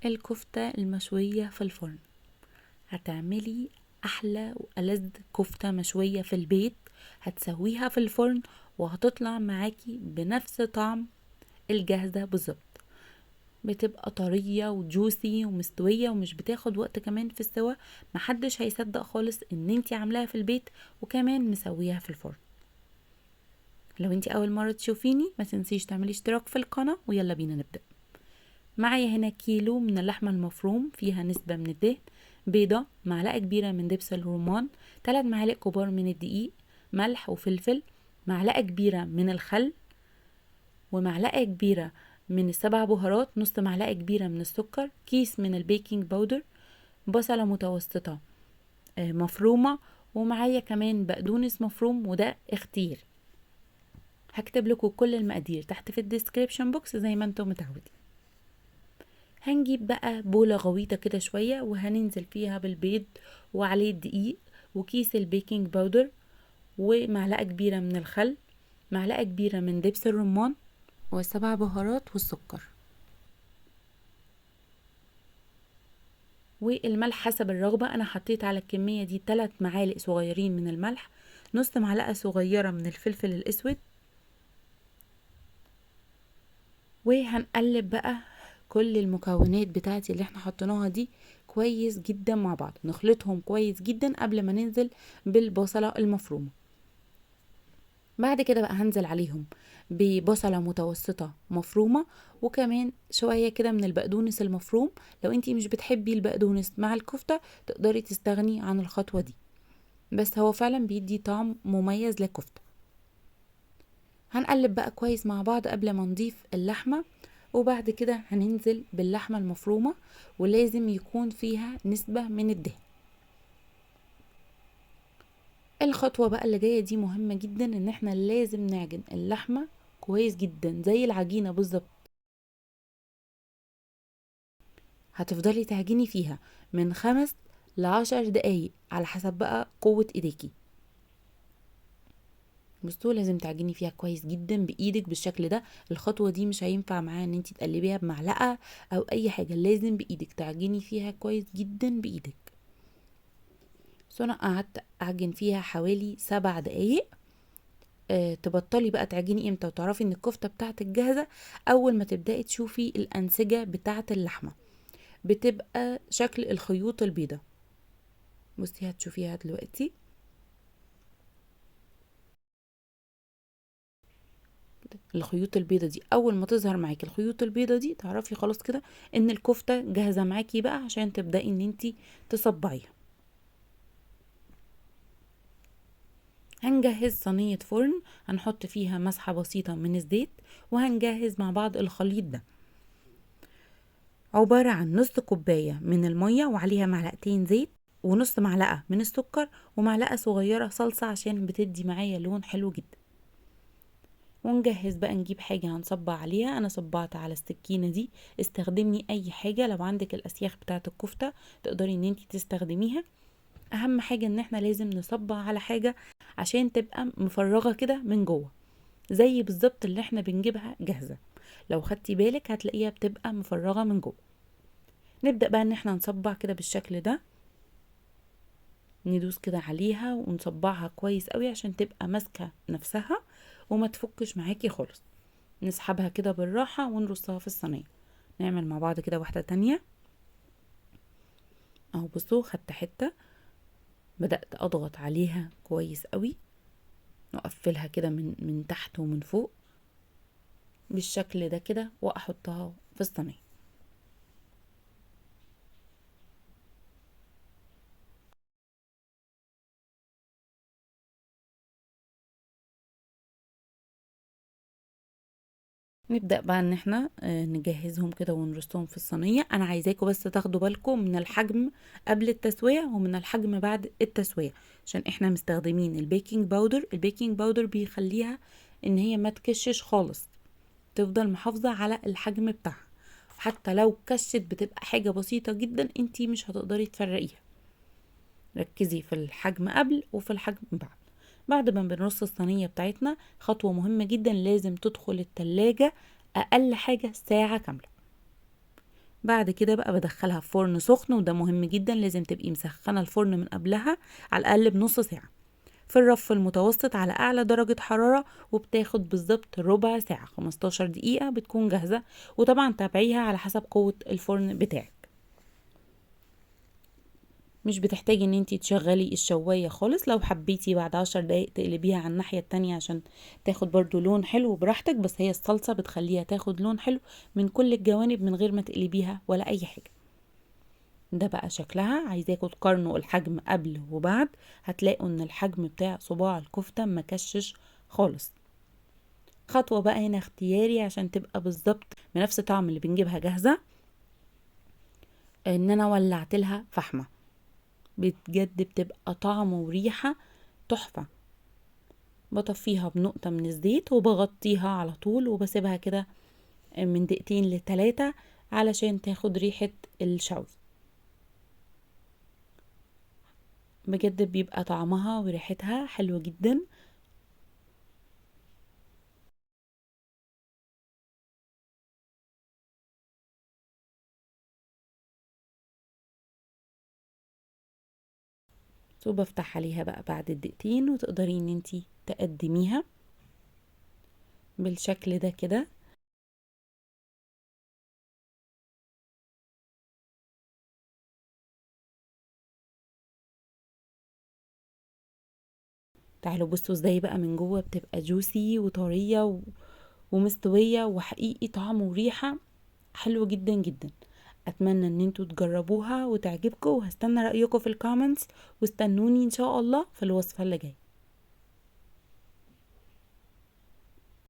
الكفتة المشوية في الفرن. هتعملي احلى والذ كفتة مشوية في البيت، هتسويها في الفرن وهتطلع معاكي بنفس طعم الجاهزة بالظبط. بتبقى طرية وجوسي ومستوية ومش بتاخد وقت كمان في السوا. محدش هيصدق خالص ان انتي عاملاها في البيت وكمان مسويها في الفرن. لو انتي اول مرة تشوفيني ما تنسيش تعملي اشتراك في القناة، ويلا بينا نبدأ. معايا هنا كيلو من اللحمة المفروم، فيها نسبة من الدهن، بيضة، معلقة كبيرة من دبس الرمان، 3 معالق كبار من الدقيق، ملح وفلفل، معلقة كبيرة من الخل، ومعلقة كبيرة من السبع بهارات، نص معلقة كبيرة من السكر، كيس من البيكنج باودر، بصلة متوسطة مفرومة، ومعايا كمان بقدونس مفروم وده اختياري. هكتب لكم كل المقادير تحت في الديسكريبشن بوكس زي ما انتم متعودين. هنجيب بقى بولة غويطة كده شوية وهننزل فيها بالبيض وعليه الدقيق وكيس البيكنج باودر ومعلقة كبيرة من الخل، معلقة كبيرة من دبس الرمان، والسبع بهارات والسكر، والملح حسب الرغبة. انا حطيت على الكمية دي 3 معالق صغيرين من الملح، نص معلقة صغيرة من الفلفل الاسود. وهنقلب بقى كل المكونات بتاعتي اللي احنا حطيناها دي كويس جدا مع بعض، نخلطهم كويس جدا قبل ما ننزل بالبصلة المفرومة. بعد كده بقى هنزل عليهم ببصلة متوسطة مفرومة، وكمان شوية كده من البقدونس المفروم. لو انتي مش بتحبي البقدونس مع الكفتة تقدري تستغني عن الخطوة دي، بس هو فعلا بيدي طعم مميز للكفتة. هنقلب بقى كويس مع بعض قبل ما نضيف اللحمة، وبعد كده هننزل باللحمة المفرومة، ولازم يكون فيها نسبة من الدهن. الخطوة بقى اللي جاية دي مهمة جدا، ان احنا لازم نعجن اللحمة كويس جدا زي العجينة بالظبط. هتفضلي تعجني فيها من 5 ل10 دقايق على حسب بقى قوة ايديكي. بصوا لازم تعجني فيها كويس جدا بايدك بالشكل ده. الخطوة دي مش هينفع معاها ان انت تقلبيها بمعلقة او اي حاجة، لازم بايدك تعجني فيها كويس جدا بايدك. بس انا قعدت اعجن فيها حوالي 7 دقايق. تبطلي بقى تعجني امتى وتعرفي ان الكفتة بتاعتك جاهزة؟ اول ما تبدأي تشوفي الانسجة بتاعت اللحمة بتبقى شكل الخيوط البيضة. بصي هتشوفيها دلوقتي. الخيوط البيضة دي اول ما تظهر معاكي الخيوط البيضة دي تعرفي خلاص كده ان الكفتة جاهزة معاكي بقى عشان تبدأي ان انتي تصبعيها. هنجهز صينية فرن هنحط فيها مسحة بسيطة من الزيت، وهنجهز مع بعض الخليط ده. عبارة عن نص كوباية من المية وعليها معلقتين زيت، ونص معلقة من السكر، ومعلقة صغيرة صلصة عشان بتدي معايا لون حلو جدا. ونجهز بقى نجيب حاجة هنصبع عليها. انا صبعت على السكينة دي، استخدمي اي حاجة. لو عندك الاسياخ بتاعت الكفتة تقدري ان انتي تستخدميها. اهم حاجة ان احنا لازم نصبع على حاجة عشان تبقى مفرغة كده من جوه، زي بالظبط اللي احنا بنجيبها جاهزة. لو خدتي بالك هتلاقيها بتبقى مفرغة من جوه. نبدأ بقى ان احنا نصبع كده بالشكل ده، ندوس كده عليها ونصبعها كويس قوي عشان تبقى ماسكة نفسها وما تفكش معاكي خالص. نسحبها كده بالراحة ونرصها في الصينية. نعمل مع بعض كده واحدة تانية. اهو بصوا خدت حتة، بدأت اضغط عليها كويس قوي، واقفلها كده من تحت ومن فوق بالشكل ده كده، واحطها في الصينية. نبدأ بقى ان احنا نجهزهم كده ونرصهم في الصينية. انا عايزاكم بس تاخدوا بالكم من الحجم قبل التسوية ومن الحجم بعد التسوية، عشان احنا مستخدمين البيكنج باودر. البيكنج باودر بيخليها ان هي ما تكشش خالص، تفضل محافظة على الحجم بتاعها. حتى لو كشت بتبقى حاجة بسيطة جدا، انتي مش هتقدري تفرقيها. ركزي في الحجم قبل وفي الحجم بعد. بعد ما بنرص الصينية بتاعتنا، خطوة مهمة جدا، لازم تدخل التلاجة أقل حاجة ساعة كاملة. بعد كده بقى بدخلها في فرن سخن، وده مهم جدا، لازم تبقي مسخنة الفرن من قبلها على الأقل بنص ساعة في الرف المتوسط على أعلى درجة حرارة، وبتاخد بالظبط ربع ساعة 15 دقيقة بتكون جاهزة. وطبعا تابعيها على حسب قوة الفرن بتاعك. مش بتحتاجي ان انتي تشغلي الشواية خالص، لو حبيتي بعد 10 دقايق تقلبيها على الناحية التانية عشان تاخد برضو لون حلو براحتك، بس هي الصلصة بتخليها تاخد لون حلو من كل الجوانب من غير ما تقلبيها ولا اي حاجة. ده بقى شكلها، عايزاكوا تقارنوا الحجم قبل وبعد، هتلاقوا ان الحجم بتاع صباع الكفتة مكشش خالص. خطوة بقى هنا اختياري عشان تبقى بالظبط بنفس طعم اللي بنجيبها جاهزة، ان انا ولعت لها فحمة، بجد بتبقى طعم وريحة تحفة. بطفيها بنقطة من الزيت وبغطيها على طول وبسيبها كده من دقيقتين ل3 علشان تاخد ريحة الشوي. بجد بيبقى طعمها وريحتها حلوة جدا. وبفتح عليها بقى بعد الدقيقتين، وتقدري ان انتي تقدميها بالشكل ده كده. تعالوا بصوا ازاي بقى من جوه بتبقى جوسي وطرية ومستوية، وحقيقي طعم وريحة حلو جدا جدا. اتمنى ان انتوا تجربوها وتعجبكم، وهستنى رأيكم في الكومنتس، واستنوني ان شاء الله في الوصفة اللي جاية.